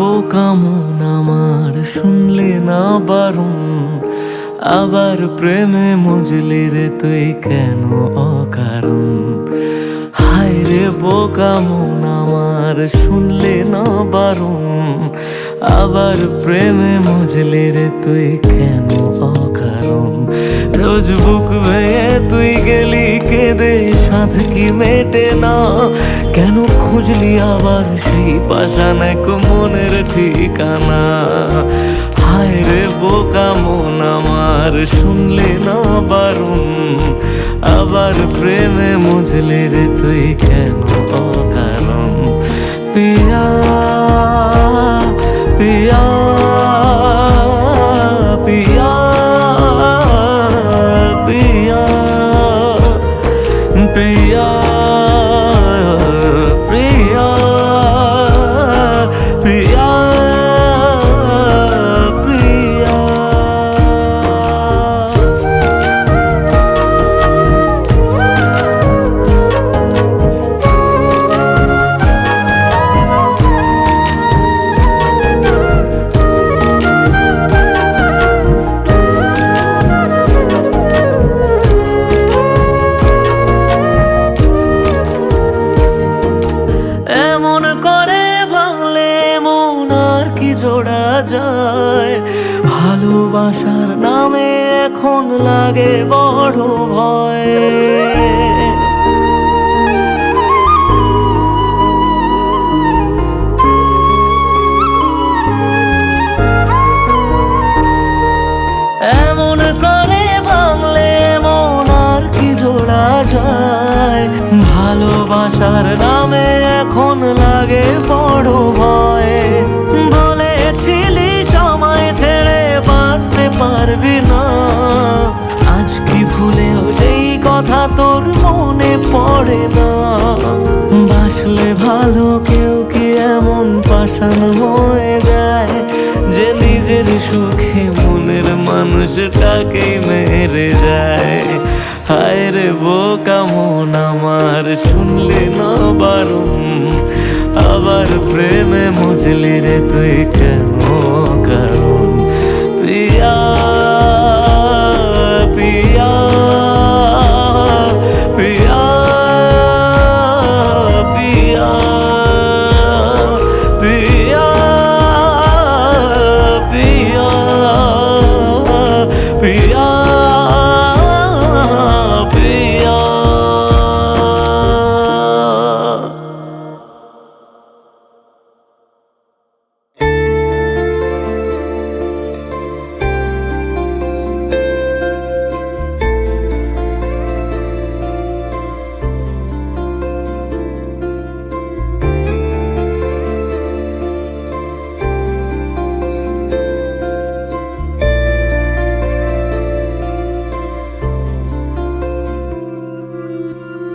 বোকা মন আমার শুনলে না বারণ, আবার প্রেমে মজলি রে তুই কেন অকারণ। হায় রে বোকা মন আমার শুনলে না বারণ, আবার প্রেমে মজলি রে তুই কেন অকারণ। রোজ বুক ভেঙে তুই গেলি কেঁদে সাধ কি মেটে না, কেন খুঁজলি আবার সেই পাষাণ এক মনের ঠিকানা। হায় রে বোকা মন আমার শুনলে না বারণ, আবার প্রেমে মজলি রে তুই কেন অকারণ। পিয়া পিয়া পিয়া পিয়া প্রিয়া প্রিয়া প্রিয়া প্রিয়া। এমন করে ভাঙলে মন আর কি জোড়া যায়, ভালোবাসার নামে এখন লাগে বড় ভয়। এমন করে ভাঙলে মন আর কি জোড়া যায়, ভালোবাসার নামে এখন লাগে বড় ভয়। বলেছিলি সময় ছেড়ে বাঁচতে পারবি না, আজ কি ভুলেও সেই কথা তোর মনে পড়ে না। বাসলে ভালো কেউ কি এমন পাষাণ হয়ে যায়, যে নিজের সুখে মনের মানুষটাকেই মেরে যায়। হায় রে বোকা মন আমার শুনলে না বারণ, আবার প্রেমে মজলি রে তুই কেন কারণ। পিয়া পিয়া পিয়া পিয়া পিয়া পিয়া পিয়া পিয়া।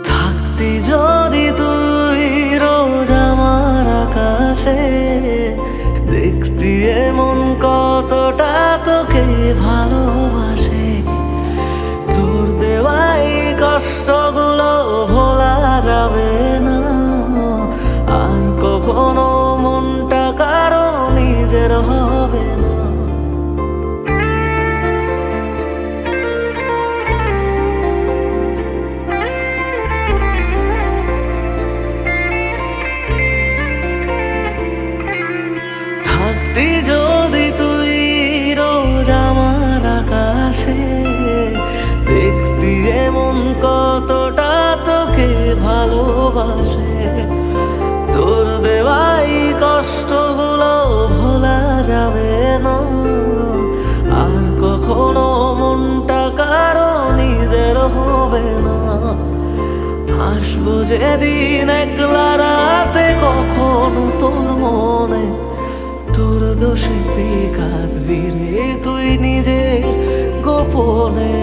থাকতি যদি তুই রোজ আমার আকাশে, দেখতি এমন কতটা তোকে ভালোবাসে। তোর দেওয়াই কষ্টগুলো ভোলা যাবে না, আর কখনো মনটা কারো নিজের হবে না। থাকতি যদি তুই রোজ আমার আকাশে, দেখতি এমন কতটা তোকে ভালোবাসে। তোর দেওয়াই কষ্টগুলো ভোলা যাবে না, আর কখনো মনটা কারো নিজের হবে না। আসবো যেদিন একলা রাতে কখনো তোর মনে, তোর দোষেতে কাঁদবি রে তুই নিজে গোপনে।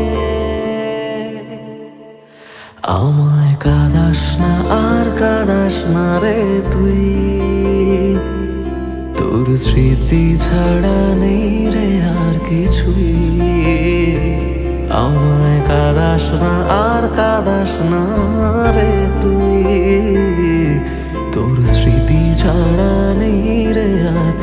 আমায় কাঁদাস না আর কাঁদাস না রে তুই, তোর স্মৃতি ছাড়া নেই রে আর কিছুই। আমায় কাঁদাস না আর কাঁদাস না রে তুই, তোর স্মৃতি ছাড়া নেই রে আর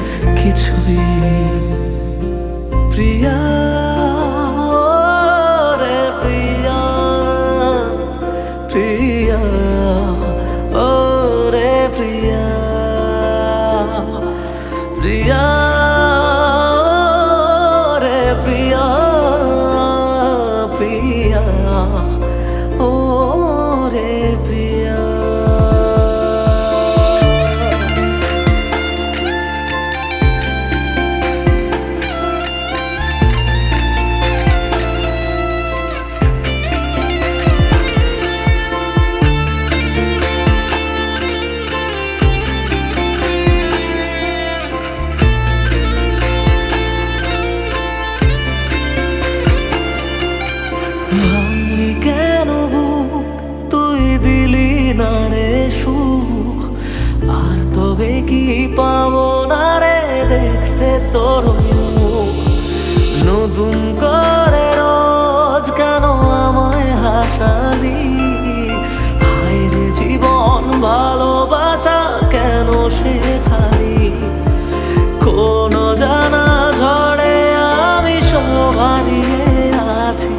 তবে কি পাবো না রে দেখতে তোর মুখ? নতুন করে রোজ কেন আমায় হাসালি? হায় রে জীবন ভালোবাসা কেন সে খালি? কোন জানা ঝড়ে আমি শোভা দিয়ে আছি,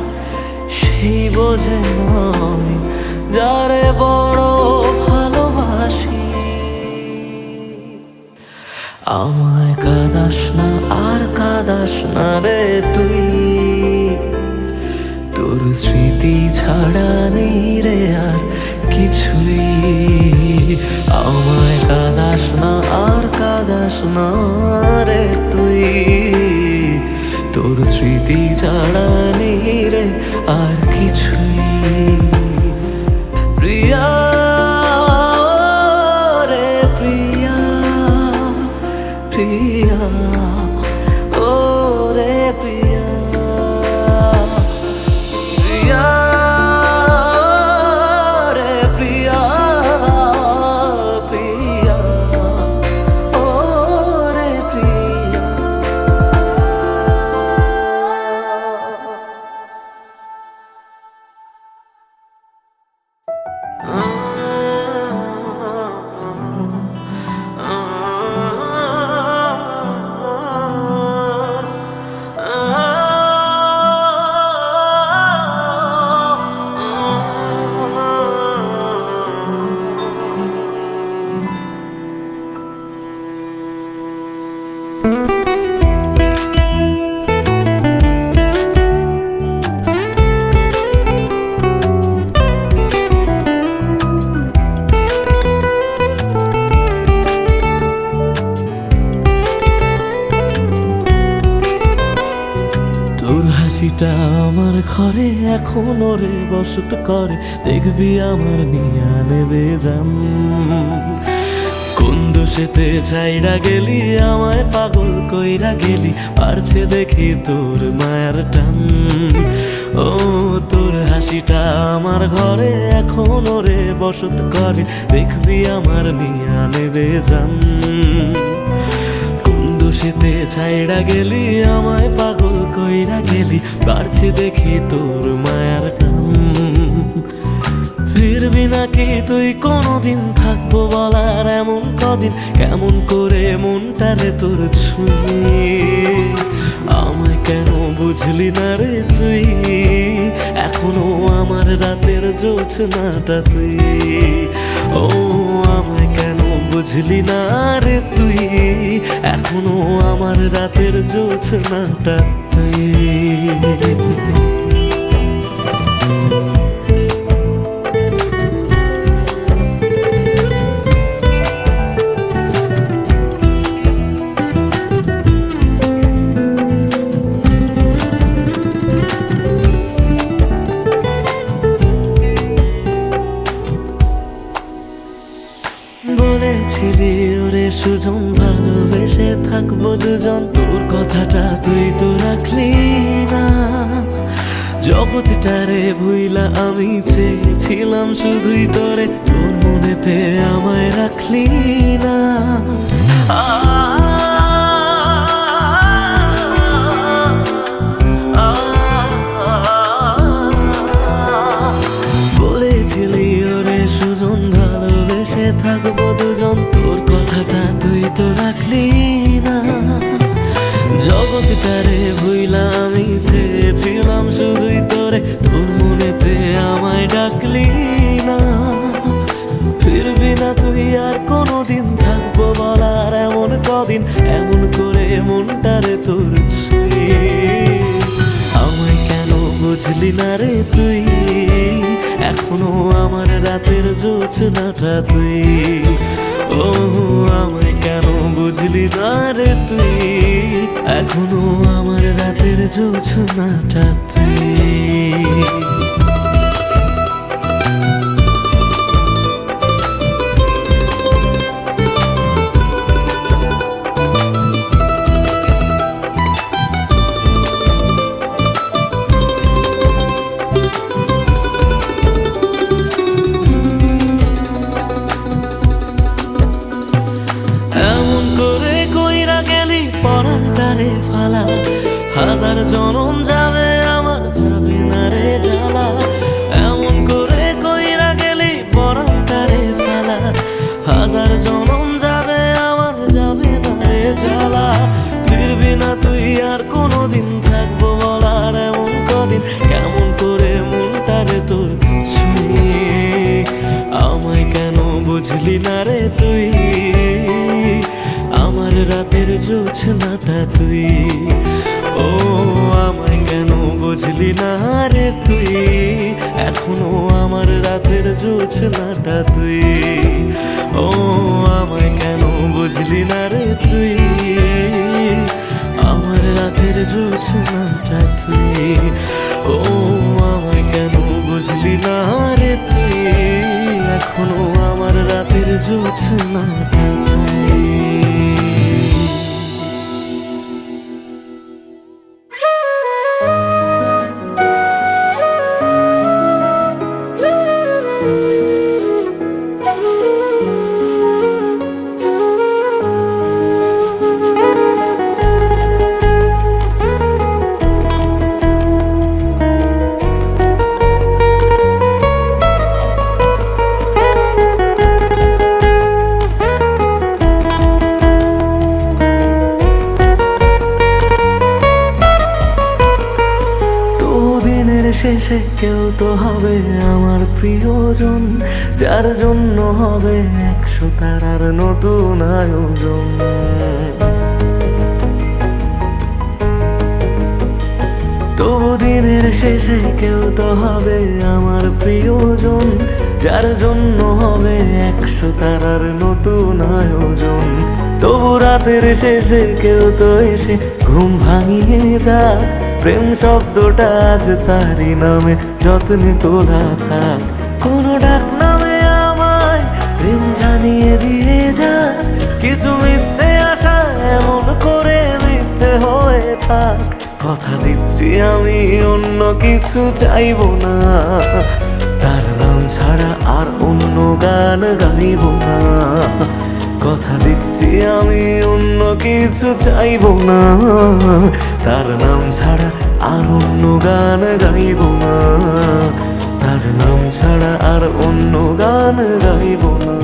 সেই বোঝে না আমি যারে বড় ভালোবাসি। আমায় কাঁদাস না আর কাঁদাস না রে তুই, তোর স্মৃতি ছাড়া নেই রে আর কিছুই। আমায় কাঁদাস না আর কাঁদাস না রে তুই, তোর স্মৃতি ছাড়া নেই রে আর কিছুই। প্রিয়া রে প্রিয়া, প্রিয়া ও রে প্রিয়া, প্রিয়া রে প্রিয়া, প্রিয়া ও রে প্রিয়া। তোর হাসিটা আমার ঘরে এখনো রে বসত করে, দেখবি আমার নিয়া নেবে জান। কোন দোষেতে চাইরা গেলি আমায় পাগল কইরা গেলি, পারছে দেখি তোর মায়ার টান। ও তোর হাসিটা আমার ঘরে এখনো রে বসত করে, দেখবি আমার নিয়া নেবে জান। দোষেতে ছাইড়া গেলি আমায় পাগল কইরা গেলি, পারছে দেখি তোর মায়ার টান। ফিরবি নাকি তুই কোনদিন, থাকবো বলার এমন কদিন, কেমন করে মনটারে তোর ছুঁয়ে। আমায় কেন বুঝলি না রে তুই, এখনো আমার রাতের জোছনাটা তুই। ও আমায় কেন বুঝলি না রে তুই, এখনো আমার রাতের জোছনাটা তুই। বলেছিলি ওরে সুজন ভালোবেসে থাকবো দুজন, তোর কথাটা তুই তো রাখলি না। জগৎটারে ভুইলা আমি চেয়েছিলাম শুধুই তোরে, তোর মনেতে আমায় রাখলি না। বলেছিলি ওরে সুজন ভালোবেসে থাকবো দুজন, তোর কথাটা তুই তো রাখলি না। জগৎটারে ভুইলা আমি চেয়েছিলাম শুধুই তোরে, তোর মনেতে আমায় ডাকলি না। ফিরবি না তুই আর কোনোদিন, থাকবো বলার এমন কদিন, এমন করে মনটারে তোর ছুঁয়ে। আমায় কেন বুঝলি না রে তুই, এখনো আমার রাতের জোছনাটা তুই। ও আমায় কেন বুঝলি না রে তুই, এখনো আমার রাতের জোছনাটা তুই। হাজার জনম যাবে আমার যাবে না রে জ্বালা, এমন করে কইরা গেলি পরান্তারে ফেলা। হাজার জনম যাবে আমার যাবে না রে জ্বালা, ফিরবি না তুই আর কোনোদিন, থাকবো বলার এমন কদিন, কেমন করে মনটারে তোর ছুঁয়ে। আমায় কেন বুঝলি না রে তুই, আমার রাতের জোছনাটা তুই। ও আমায় কেন বুঝলি না রে তুই, এখনো আমার রাতের জোছনাটা তুই। ও আমায় কেন বুঝলি না রে তুই, আমার রাতের জোছনাটা তুই। ও আমায় কেন বুঝলি না রে তুই, এখনো আমার রাতের জোছনাটা তুই। শেষে কেউ তো হবে আমার প্রিয়জন, যার জন্য হবে 100 তারার নতুন আয়োজন। তবু দিনের শেষে কেউ তো হবে আমার প্রিয়জন, যার জন্য হবে 100 তারার নতুন আয়োজন। তবু রাতের শেষে কেউ তো এসে ঘুম ভাঙিয়ে যাক, প্রেম শব্দটা আজ তারই নামে যত্নে তোলা থাক। কোনো ডাক নামে আমায় প্রেম জানিয়ে দিয়ে যাক, কিছু মিথ্যে আশা এমন করে মিথ্যে হয়ে থাক। কথা দিচ্ছি আমি অন্য কিছু চাইবো না, তার নাম ছাড়া আর অন্য গান গাইবো না। কথা দিচ্ছি আমি অন্য কিছু চাইবো না, তার নাম ছাড়া আর অন্য গান গাইবো না। তার নাম ছাড়া আর অন্য গান গাইবো না।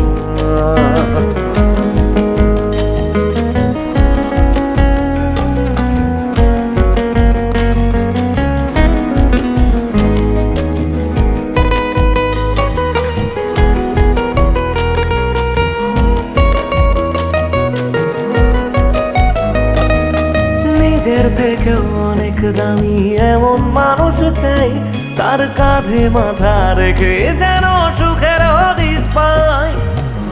নিজের থেকেও অনেক দামি এমন মানুষ চাই, তার কাঁধে মাথা রেখে যেন সুখের হদিস পাই।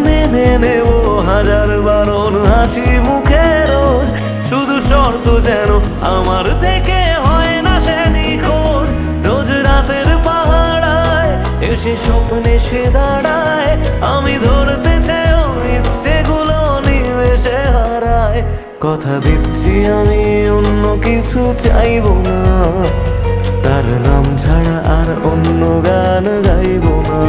মেনে নেব হাজার বারণ হাসি মুখে রোজ, শুধু শর্ত যেন আমার থেকে হয় না সে নিখোঁজ। রোজ রাতের পাহাড়ায় এসে স্বপ্নে সে দাঁড়ায়, আমি ধরতে চেয়েও ইচ্ছেগুলো নিমেষে হারায়। কথা দিচ্ছি আমি অন্য কিছু চাইবো না, তার নাম ছাড়া আর অন্য গান গাইবো না।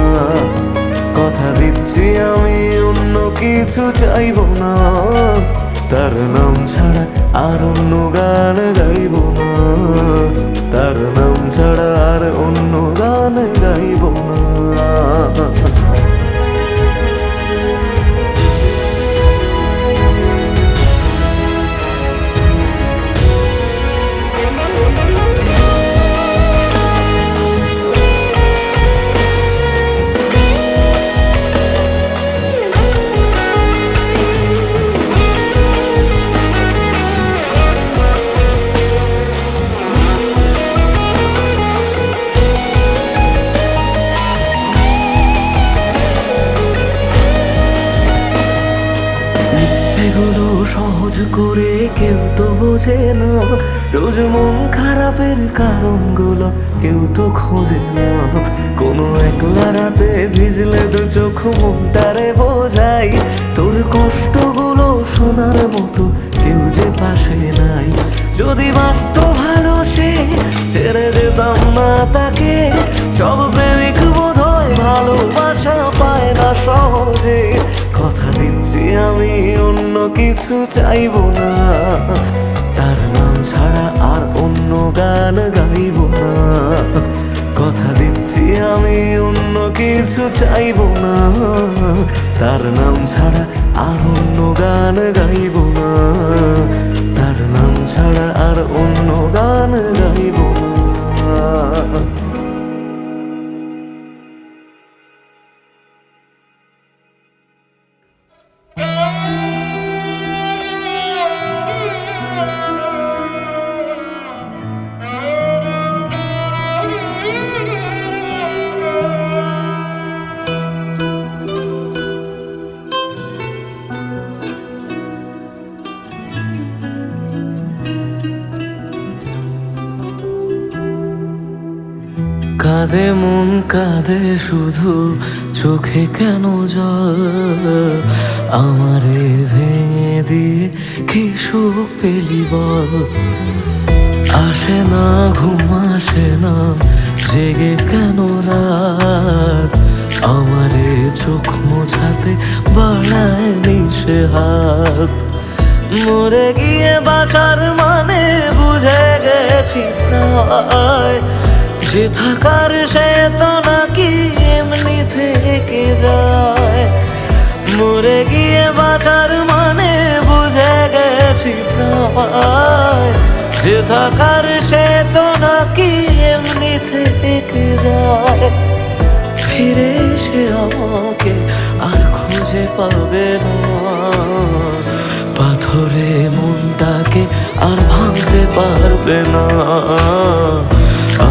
কথা দিচ্ছি আমি অন্য কিছু চাইবো না, তার নাম ছাড়া আর অন্য গান গাইবো না। তার নাম ছাড়া আর অন্য গান গাইবো না। এগুলো সহজ করে কেউ তো বোঝে না, রোজ মন খারাপের কারণগুলো কেউ তো খোঁজে না। কোনো একলা রাতে ভিজলে দু চোখ মনটারে বোঝাই, তোর কষ্টগুলো শোনার মতো কেউ যে পাশে নাই। যদি বাঁচতো ভালো সে ছেড়ে যেতাম না তাকে, সব প্রেমিক বোধ হয় ভালোবাসা পায় না সহজে। কথা দিচ্ছি আমি অন্য কিছু চাইবো না, তার নাম ছাড়া আর অন্য গান গাইব না। কথা দিচ্ছি আমি অন্য কিছু চাইব না, তার নাম ছাড়া আর অন্য গান গাইব না, তার নাম ছাড়া আর অন্য গান গাইব না। কাঁদে মন কাঁদে শুধু, চোখে কেন জল? আমারে ভেঙে দিয়ে কি সুখ পেলি বল? আসে না ঘুম আসে না, জেগে কেন রাত? আমারে চোখ মোছাতে বাড়ায় নিশে হাত। মরে গিয়ে বাঁচার মানে বুঝে গেছি প্রায়, যে থাকার সে তো নাকি এমনি থেকে যায়। মরে গিয়ে বাঁচার মানে বুঝে গেছি প্রায়, যে থাকার সে তো নাকি এমনি থেকে যায়। ফিরে এসে আমাকে আর খুঁজে পাবে না, পাথরে মনটাকে আর ভাঙতে পারবে না।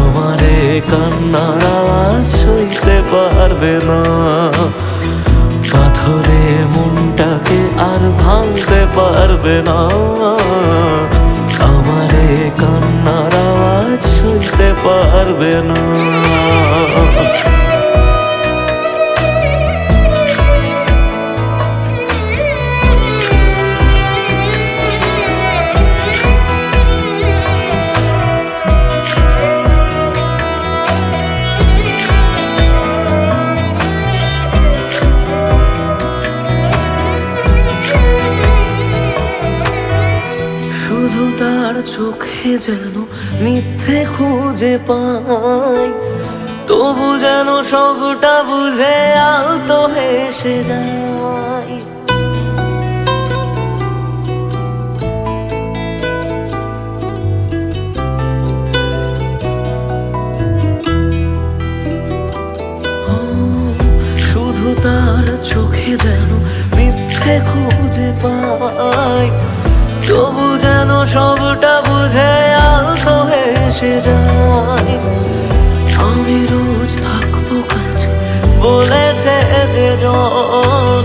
আমারে কান্নার আওয়াজ সইতে পারবে না, পাথরে মনটাকে আর ভাঙতে পারবে না। আমারে কান্নার আওয়াজ সইতে পারবে না। শুধু তার চোখে যেন মিথ্যে খুঁজে পাই, তবু যেন সবটা বুঝে আলতো হেসে যায়। শুধু তার চোখে যেন মিথ্যে খুঁজে পাই, তবু যেন সবটা বুঝে আলতো হেসে যায়। আমি রোজ থাকবো কাছে বলেছে যে জন,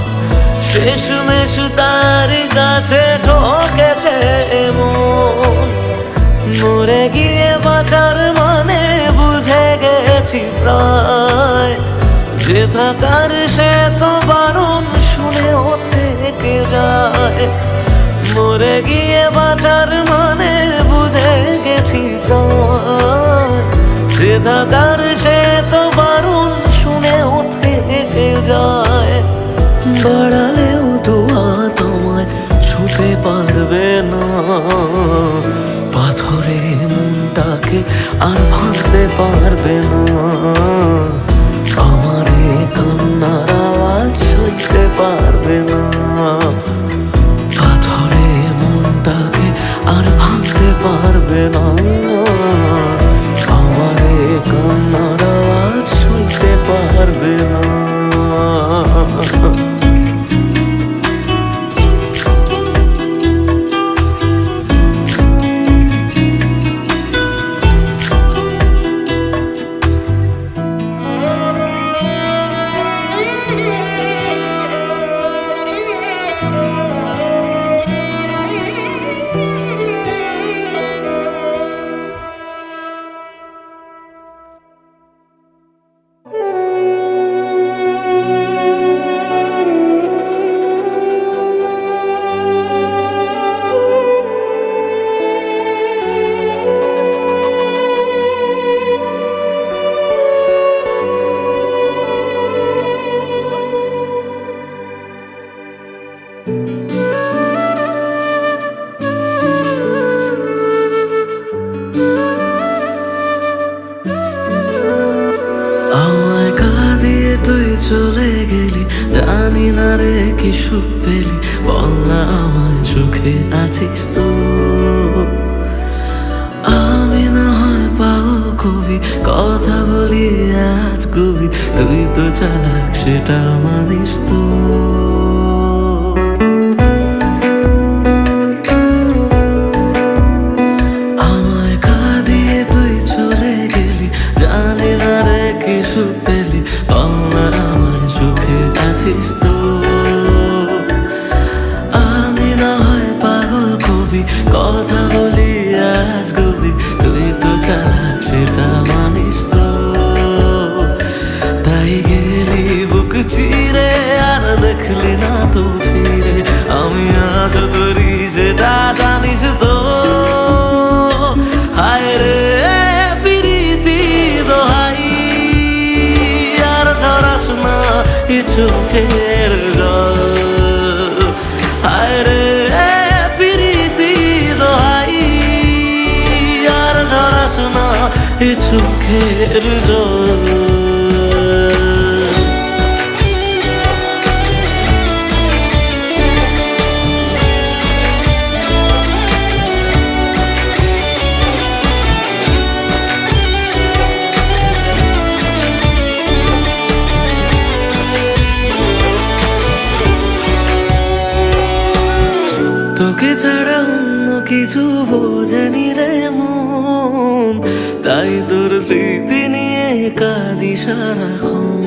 শেষমেশ তারই কাছে ঠকেছে মন। মরে গিয়ে বাঁচার মানে বুঝে গেছি প্রায়, যে থাকার সে তো বারণ শুনেও থেকে যায়। মরে গিয়ে বাঁচার মানে বুঝে গেছি প্রায়, যে থাকার সে তো বারণ শুনেও থেকে যায়। বাড়ালেও দোয়া তোমায় ছুতে পারবে না, পাথরে মনটাকে আর ভাঙতে পারবে না। আমারে কান্নার আওয়াজ সইতে পারবে না, পাথরে মনটাকে আর ভাঙতে পারবে না। আমারে কান্নার আওয়াজ চলে গেলি, জানি না রে কি সুখ পেলি, বল না আমায় সুখে আছিস তো। আমি না হয় পাগল কবি, কথা বলি আজ কবি, তুই তো চালাক সেটা মানিস তো। আমায় কাঁদিয়ে তুই চলে গেলি, জানি না রে কি সুখ পেলি, বল না আমায় সুখে আছিস তো। আমি না হয় পাগল কবি, কথা বলি আজ কবি, তুই তো চালাক সেটা মানিস তো। তাই গেলি বুক চিরে, আর দেখলি না তো ফিরে, আমি আজ তোরি সেটা জানিস তো। হায় রে প্রীতি দোহাই, আর ঝরাস না এ চোখের জল। হায় রে প্রীতি দোহাই, আর ঝরাস না এ চোখের জল। তোকে ছাড়া অন্য কিছু বোঝেনি রে মন, তাই তোর স্মৃতি নিয়ে কাঁদি সারাক্ষণ।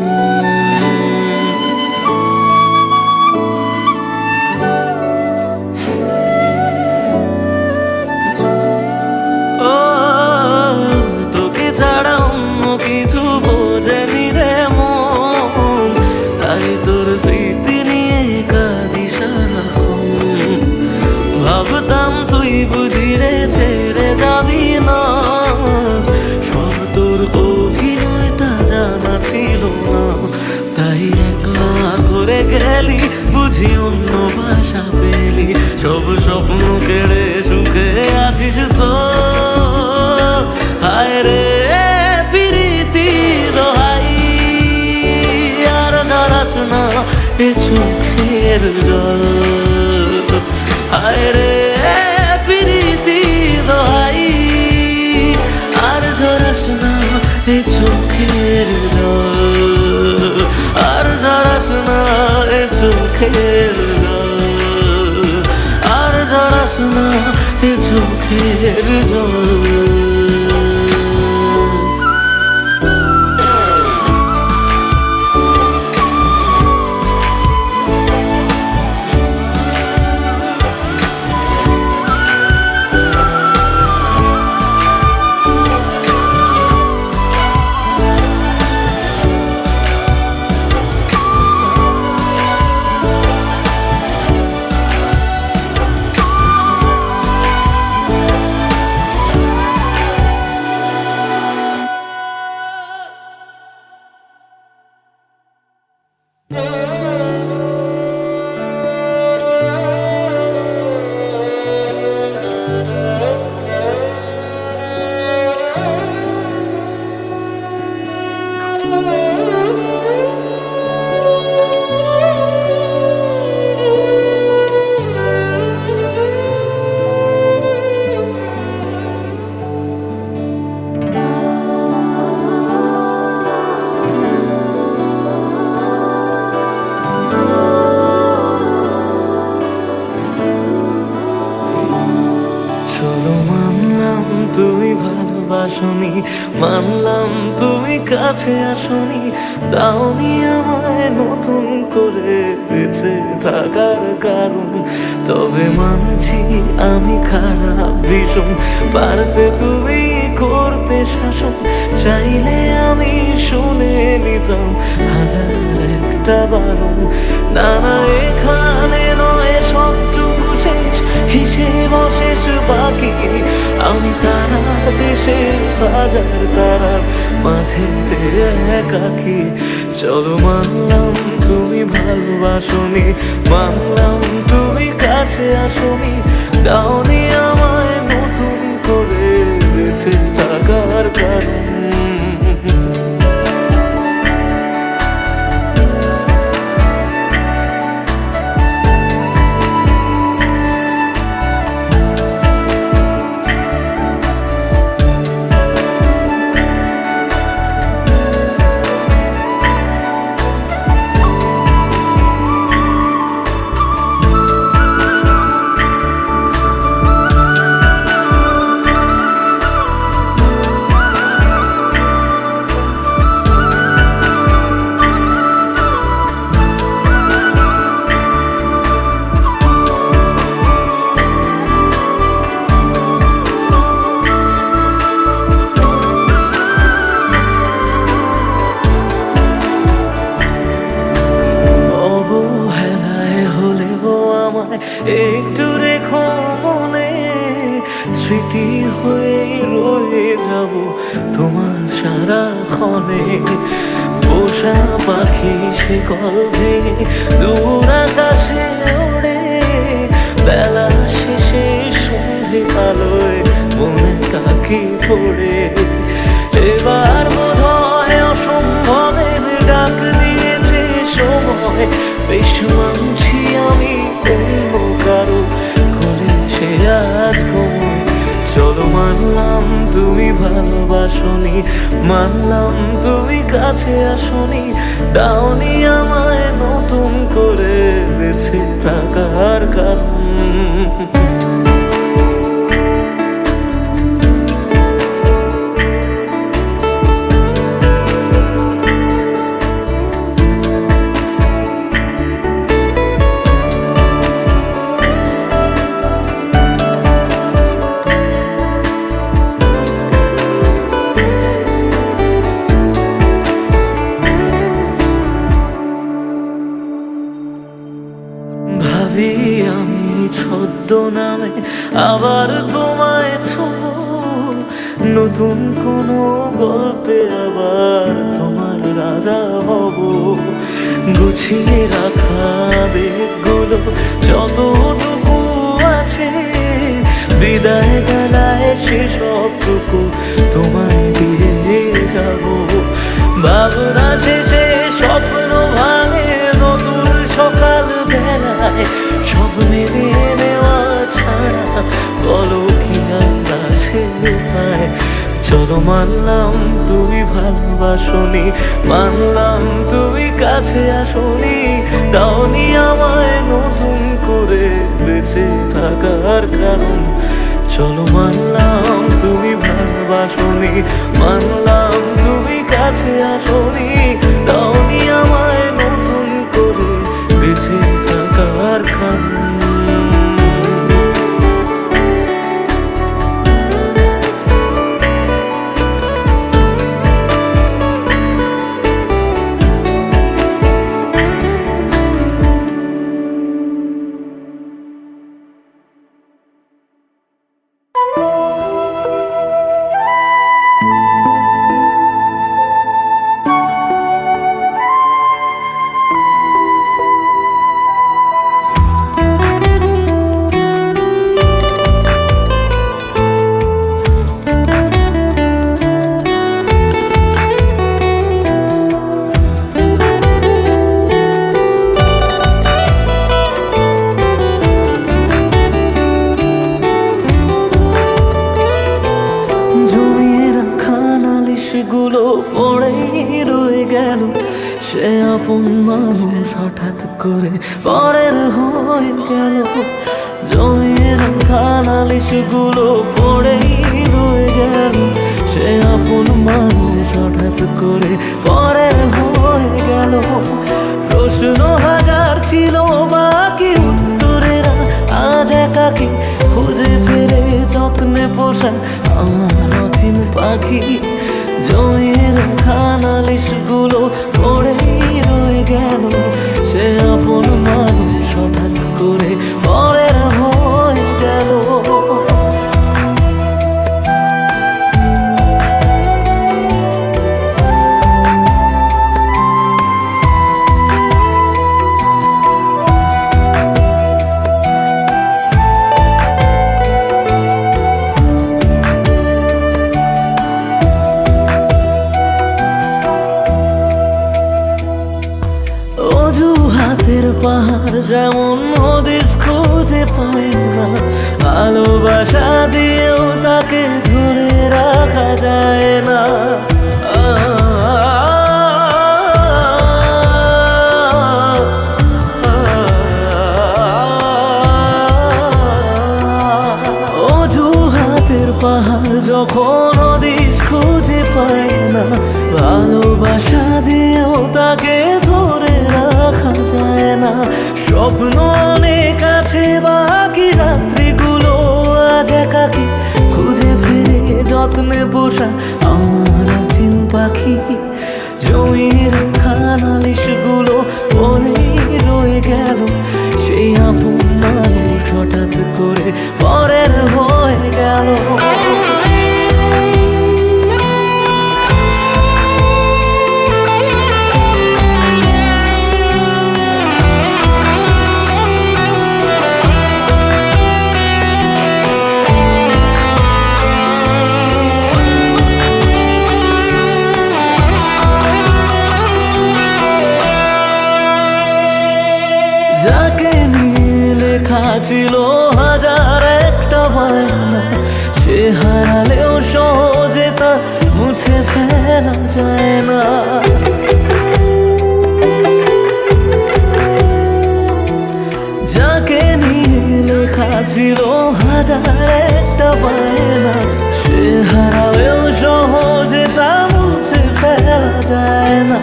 ও তোকে ছাড়া অন্য কিছু বোঝেনি রে মন, তাই তোর স্মৃতি নিয়ে কাঁদি সারাক্ষণ। ভাবতাম তুই বুঝি রে ছেড়ে যাবি না, সব তোর অভিনয় তা জানা ছিল না, তাই একলা করে গেলি বুঝি অন্য ভাষা পেলি, সব স্বপ্ন কেড়ে সুখে আছিস তো। হায় রে প্রীতি দোহাই, আর ঝরাস না এ চোখের জল। হায় রে প্রীতি দোহাই, আর ঝরাস না এ চোখের জল, আর ঝরাস না এ চোখের জল, আর ঝরাস না এ চোখের জল। তুমি ভালোবাসনি, মানলাম তুমি কাছে আসনি, দাওনি আমায় নতুন করে বেঁচে থাকার কারণ। তবে মানছি আমি খারাপ ভীষণ, পারতে তুমি করতে শাসন, চাইলে আমি শুনে নিতাম হাজার একটা বারণ। না না এখানে নয় সবটুকু শেষ, হিসেব শেষ বাকি, আমি তারা দেশে হাজার তারার মাঝেতে একাকি। চলো মানলাম তুমি ভালোবাসনি, মানলাম তুমি কাছে আসনি, দাওনি আমায় নতুন করে বেঁচে থাকার কারণ। একটু রেখো মনে, স্মৃতি হয়ে রয়ে যাব তোমার সারাক্ষণে। পোষা পাখি সে কলভে দূর আকাশে ওড়ে, বেলা শেষে সন্ধে আলোয় মনে কাকি পড়ে। এবার বোধহয় অসম্ভবের ডাক দিয়েছে সময়, বেশ মানছি আমি অন্য কারো কোলে সে আজ ঘুমোয়। চলো মানলাম তুমি ভালোবাসনি, মানলাম তুমি কাছে আসনি, দাওনি আমায় নতুন করে বেঁচে থাকার কারণ। ভাবি আমি ছদ্মনামে আবার তোমায় ছোঁবো, নতুন কোনো গল্পে আবার তোমার রাজা হব। গুছিয়ে রাখা বেগগুলো যতটুকু আছে, বিদায় বেলায় সেসবটুকু তোমায় দিয়ে যাব। ভাবনা শেষে স্বপ্ন ভাঙে নতুন সকাল বেলায়, সব মেনে নেওয়া ছাড়া বলো কি আর আছে উপায়। চলো মানলাম তুমি ভালোবাসনি, মানলাম তুমি কাছে আসনি, দাওনি আমায় নতুন করে বেঁচে থাকার কারণ। চলো মানলাম তুমি ভালোবাসনি, মানলাম তুমি কাছে আসনি, দাওনি আমায় নতুন করে বেঁচে থাকার কারণ। গুলো পড়েই রয়ে গেল, সে আপন মানুষ হঠাৎ করে পরের হয়ে গেল। জমিয়ে রাখা নালিশগুলো পড়েই রয়ে গেল, সে আপন মানুষ হঠাৎ করে পরের হয়ে গেল। প্রশ্ন হাজার ছিল বাকি উত্তরেরা আজ একাকি খুঁজে ফেরে যত্নে পোষা আমার অচিন পাখি। জমিয়ে রাখা নালিশগুলো পড়েই রয়ে গেল, সে আপন মানুষ হঠাৎ করে পরের হয়ে গেল। অজুহাতের পাহাড় যেমন হদিস খুঁজে পায় না, ভালোবাসা দিয়েও তাকে ধরে রাখা যায় না। অজুহাতের পাহাড় যখন হদিস খুঁজে পায় না, ভালোবাসা দিয়েও তাকে ধরে রাখা যায় না। স্বপ্ন অনেক আছে বাকি, রাত্রিগুলো আজ একাকি খুঁজে ফিরে যত্নে পোষা আমার অচিন পাখি। জমিয়ে রাখা নালিশগুলো পড়েই রয়ে গেল, সেই আপন মানুষ যাকে নিয়ে লেখা ছিল হাজার একটা বায়না, সে হারালেও সহজে তা মুছে ফেলা যায় না। যাকে নিয়ে লেখা ছিল হাজার একটা বায়না, সে হারালেও সহজে তা মুছে ফেলা যায় না।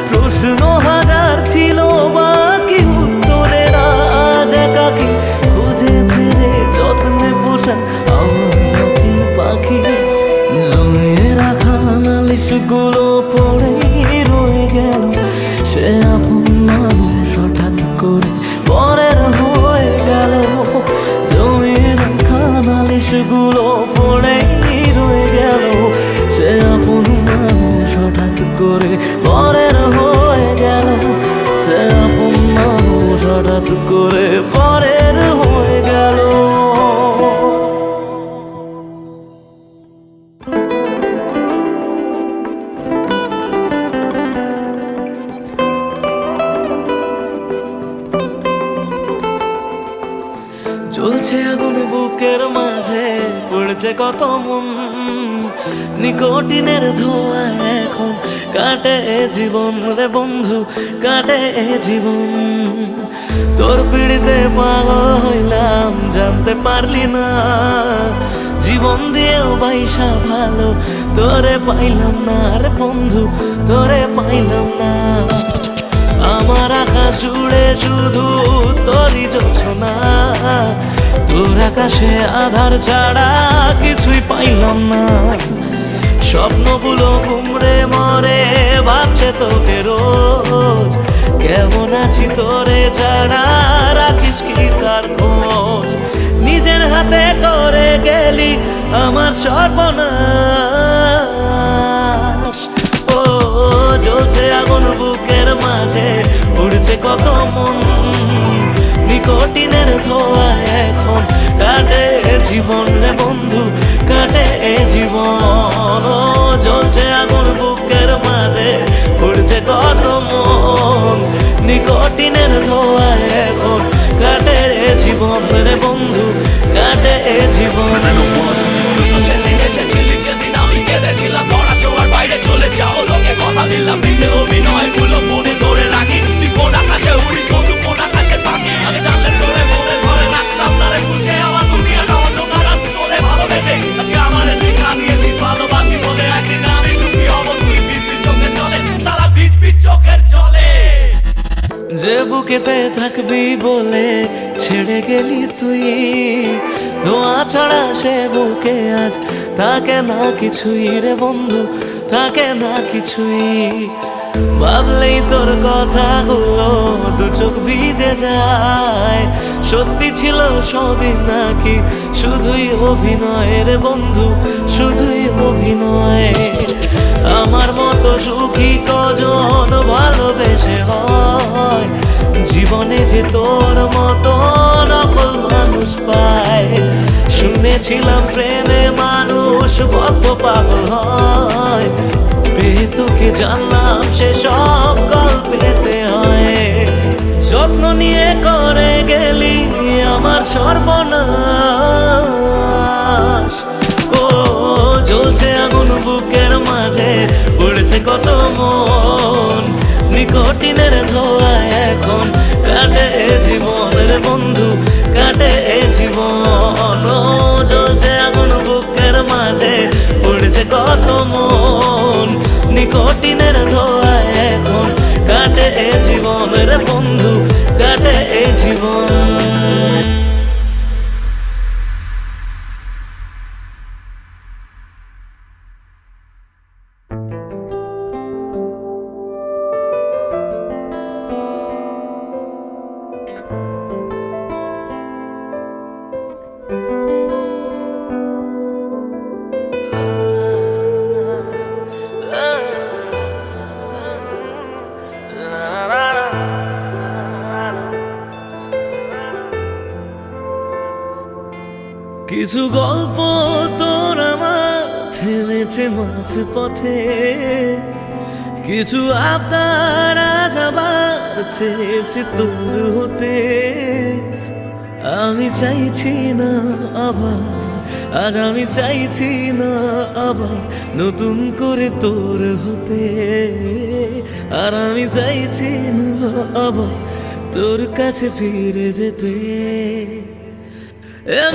প্রশ্ন হাজার ছিল বাকি, উত্তরের আজ একাকী খুঁজে ফিরে যত্নে পোষা আমার অচিন পাখি। জমিয়ে রাখা নালিশগুলো পড়েই রয়ে গেল, সে আপন মানুষ হঠাৎ করে পরের হয়ে গেল। জমিয়ে রাখা নালিশগুলো পড়েই রয়ে গেল, সে আপন মানুষ হঠাৎ করে পরের হয়ে গেল। সে আপন মানুষ হঠাৎ করে পরের হয়ে গেল। জ্বলছে আগুন বুকের মাঝে, পড়ছে কত মন, নিকোটিনের ধোঁয়া এখন কাটে জীবন রে বন্ধু, কাটে জীবন। তোর পিড়িতে পাগল হইলাম জানতে পারলি না, জীবন দিয়েও বাইসা ভালো তোরে পাইলাম না রে বন্ধু, তোরে পাইলাম না। আমার আকাশ জুড়ে শুধু তোরই যোছনা, তোর আকাশে আধার ছাড়া কিছুই পাইলাম না। স্বপ্নগুলো ঘুমরে মরে ভাবছে তোকে রোজ, কেমন আছি তোরে ছাড়া রাখিস কি কার খোঁজ। নিজের হাতে করে গেলি আমার সর্বনাশ। ও জ্বলছে আগুন বুকের মাঝে, উড়ছে কত মন, নিকোটিনের ধোঁয়া এখন কাটে জীবন রে বন্ধু, কাটে জীবন। ও জ্বলছে আগুন বুকের মাঝে, উড়ছে কত মন, নিকোটিনের ধোঁয়া এখন কাটে জীবন রে বন্ধু, কাটে জীবন। সেদিন এসেছিলি সেদিন আমি কেঁদেছিলাম, ধরা ছোঁয়ার বাইরে চলে যাও লোকে কথা দিলাম, মিথ্যে অভিনয়গুলো মনে ধরে রাখি। তুই কোন আকাশে উড়িস বন্ধু, কোন আকাশে থাকি, আমি জানলে তোরে মনে ঘরে রাখতাম না রে খুশে। আমার দুনিয়াটা অন্ধকার আজ তোরে ভালোবেসে, আজকে আমার দেখা দিয়েছিস ভালোবাসি বলে। একদিন আমি সুখী হব, তুই ভিজবি চোখের জলে, সারা ভিজবি চোখের জলে। যে বুকেতে থাকবি বলে ছেড়ে গেলি তুই, ধোঁয়া ছাড়া সে বুকে আজ থাকে না কিছুই রে বন্ধু, থাকে না কিছুই। ভাবলেই তোর কথাগুলো দু চোখ ভিজে যায়, সত্যি ছিল সবই নাকি শুধুই অভিনয় রে বন্ধু, শুধুই অভিনয়। আমার মতো সুখী কজন ভালোবেসে হয়, জীবনে যে তোর মতো নকল মানুষ পায়। শুনেছিলাম প্রেমে মানুষ বদ্ধ পাগল হয়, পেয়ে তোকে জানলাম সে সব গল্পেতে হয়। যত্ন নিয়ে করে গেলি আমার সর্বনাশ। ও জ্বলছে আগুন বুকের মাঝে, উড়ছে কত মন, নিকোটিনের ধোঁয়া এখন কাটে জীবন রে বন্ধু, কাটে জীবন। ও জ্বলছে আগুন বুকের মাঝে, উড়ছে কত মন, নিকোটিনের ধোঁয়া এখন কাটে জীবন রে বন্ধু, কাটে জীবন। কিছু গল্প তোর আমার থেমেছে মাঝ পথে, কিছু আবদার আজ আবার হাজার চেয়েছি তোর হতে, আমি চাইছি না আবার, আর আমি চাইছি না আবার নতুন করে তোর হতে, আর আমি চাইছি না আবার তোর কাছে ফিরে যেতে।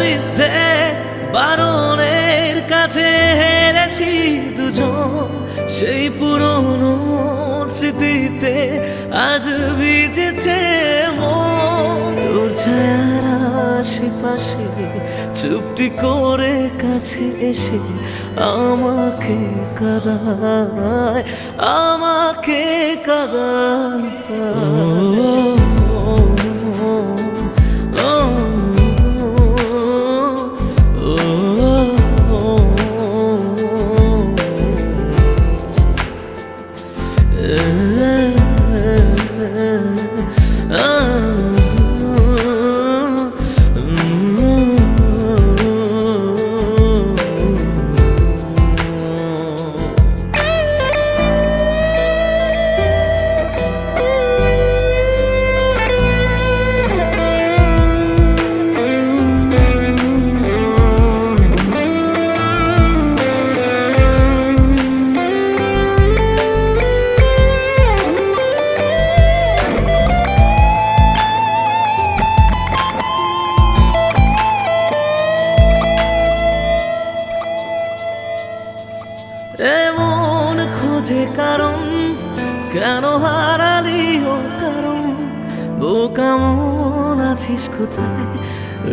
মিথ্যে বারণের কাছে হেরেছি দুজন, সেই পুরনো স্মৃতিতে আজ ভিজেছে মন। তোর ছায়ার আশেপাশে চুপটি করে কাছে এসে আমাকে কাঁদায়, আমাকে কাঁদায়। এমন খোঁজে কারণ, কেন হারালি ও কারণ, বোকা মন আছিস কোথায়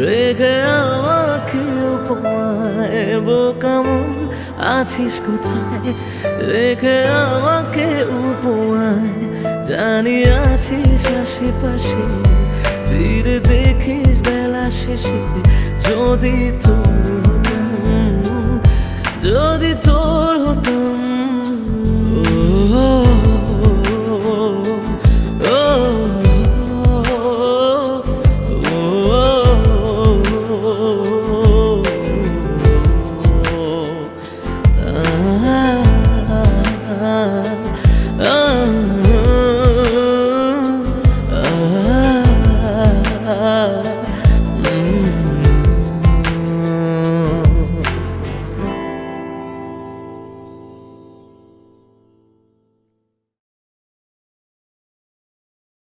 রেখে আমাকে উপমায়, বোকা মন আছিস কোথায় রেখে আমাকে উপমায়। জানি আছিস আশেপাশে, ফিরে দেখিস বেলা শেষে, যদি তোর হতাম, যদি